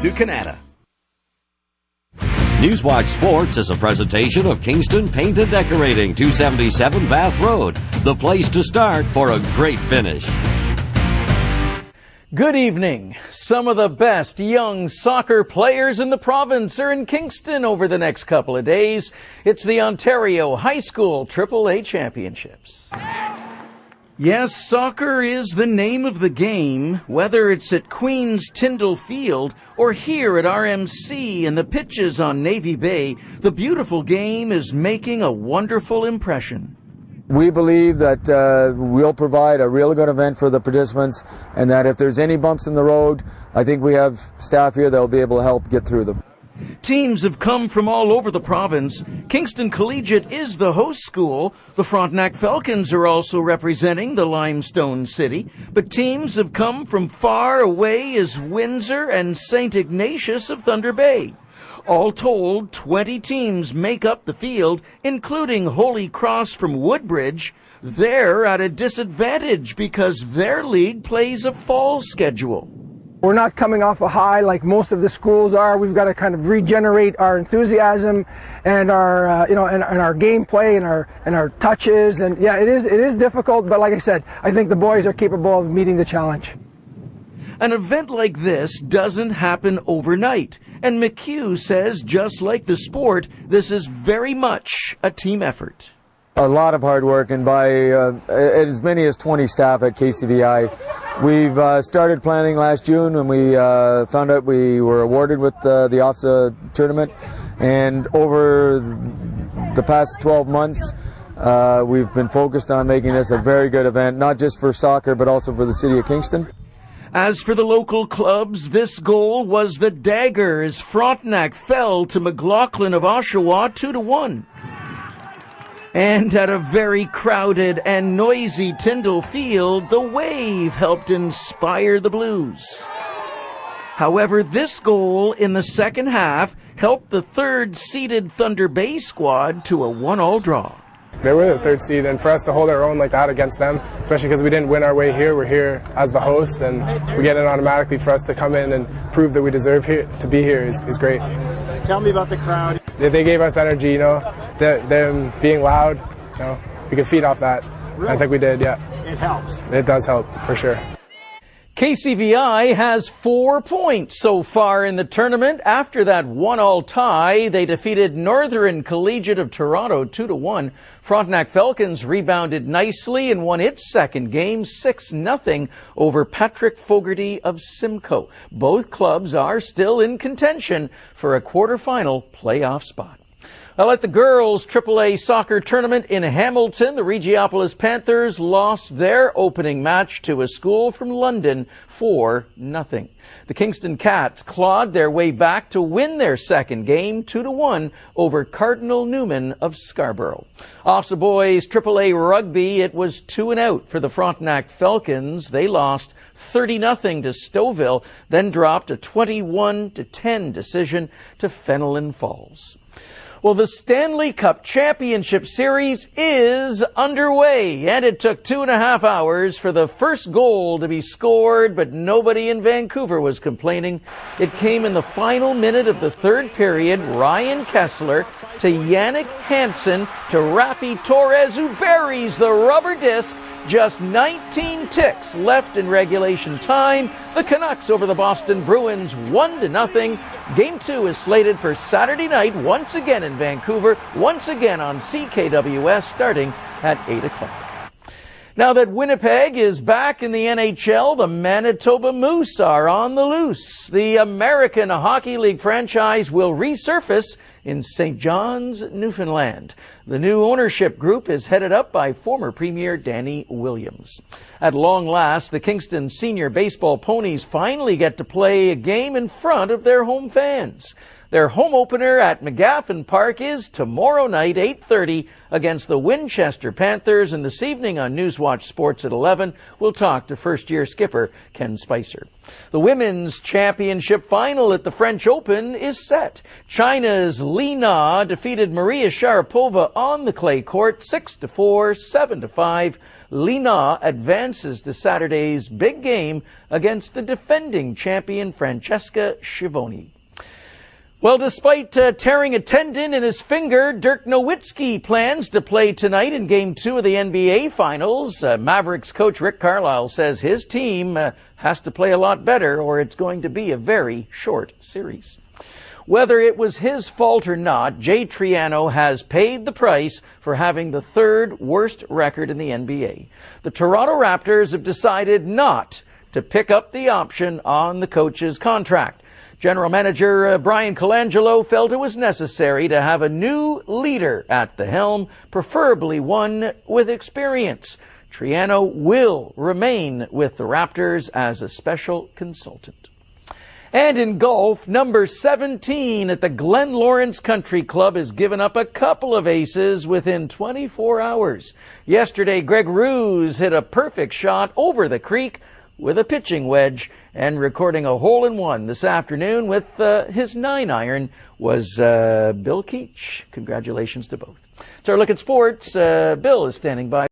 to Canada. Newswatch Sports is a presentation of Kingston Paint and Decorating, 277 Bath Road, the place to start for a great finish. Good evening. Some of the best young soccer players in the province are in Kingston over the next couple of days. It's the Ontario High School AAA Championships. Yes, soccer is the name of the game, whether it's at Queen's Tyndall Field or here at RMC and the pitches on Navy Bay. The beautiful game is making a wonderful impression. We believe that we'll provide a real good event for the participants, and that if there's any bumps in the road, I think we have staff here that will be able to help get through them. Teams have come from all over the province. Kingston Collegiate is the host school. The Frontenac Falcons are also representing the Limestone City. But teams have come from far away as Windsor and St. Ignatius of Thunder Bay. All told, 20 teams make up the field, including Holy Cross from Woodbridge. They're at a disadvantage because their league plays a fall schedule. We're not coming off a high like most of the schools are. We've got to kind of regenerate our enthusiasm and our, and our gameplay and our touches. And yeah, it is difficult. But like I said, I think the boys are capable of meeting the challenge. An event like this doesn't happen overnight. And McHugh says, just like the sport, this is very much a team effort. A lot of hard work, and by as many as 20 staff at KCVI. We've started planning last June when we found out we were awarded with the OFSAA tournament, and over the past 12 months we've been focused on making this a very good event, not just for soccer but also for the city of Kingston. As for the local clubs, this goal was the dagger as Frontenac fell to McLaughlin of Oshawa 2-1. And at a very crowded and noisy Tyndall Field, the Wave helped inspire the Blues. However, this goal in the second half helped the third-seeded Thunder Bay squad to a 1-1 draw. They were the third seed, and for us to hold our own like that against them, especially because we didn't win our way here, we're here as the host, and we get it automatically. For us to come in and prove that we deserve to be here is great. Tell me about the crowd. They gave us energy, them being loud, we can feed off that. Really? I think we did, yeah. It helps. It does help, for sure. KCVI has 4 points so far in the tournament. After that 1-1 tie, they defeated Northern Collegiate of Toronto 2-1. Frontenac Falcons rebounded nicely and won its second game 6-0 over Patrick Fogarty of Simcoe. Both clubs are still in contention for a quarterfinal playoff spot. Well, at the girls' AAA soccer tournament in Hamilton, the Regiopolis Panthers lost their opening match to a school from London 4-0. The Kingston Cats clawed their way back to win their second game 2-1 over Cardinal Newman of Scarborough. OFSAA boys AAA rugby, it was 2-0 for the Frontenac Falcons. They lost 30-0 to Stouffville, then dropped a 21-10 decision to Fenelon Falls. Well, the Stanley Cup Championship Series is underway, and it took 2.5 hours for the first goal to be scored, but nobody in Vancouver was complaining. It came in the final minute of the third period. Ryan Kessler to Yannick Hansen to Rafi Torres, who buries the rubber disc. Just 19 ticks left in regulation time. The Canucks over the Boston Bruins 1-0. Game 2 is slated for Saturday night, once again in Vancouver, once again on CKWS, starting at 8 o'clock. Now that Winnipeg is back in the NHL, the Manitoba Moose are on the loose. The American Hockey League franchise will resurface in St. John's, Newfoundland. The new ownership group is headed up by former Premier Danny Williams. At long last, the Kingston Senior Baseball Ponies finally get to play a game in front of their home fans. Their home opener at McGaffin Park is tomorrow night, 8:30, against the Winchester Panthers. And this evening on Newswatch Sports at 11, we'll talk to first-year skipper Ken Spicer. The Women's Championship final at the French Open is set. China's Li Na defeated Maria Sharapova on the clay court 6-4, 7-5. Li Na advances to Saturday's big game against the defending champion Francesca Schiavone. Well, despite tearing a tendon in his finger, Dirk Nowitzki plans to play tonight in Game 2 of the NBA Finals. Mavericks coach Rick Carlisle says his team has to play a lot better or it's going to be a very short series. Whether it was his fault or not, Jay Triano has paid the price for having the third worst record in the NBA. The Toronto Raptors have decided not to pick up the option on the coach's contract. General Manager Brian Colangelo felt it was necessary to have a new leader at the helm, preferably one with experience. Triano will remain with the Raptors as a special consultant. And in golf, number 17 at the Glen Lawrence Country Club has given up a couple of aces within 24 hours. Yesterday, Greg Ruse hit a perfect shot over the creek with a pitching wedge, and recording a hole-in-one this afternoon with his 9-iron was Bill Keach. Congratulations to both. It's our look at sports. Bill is standing by.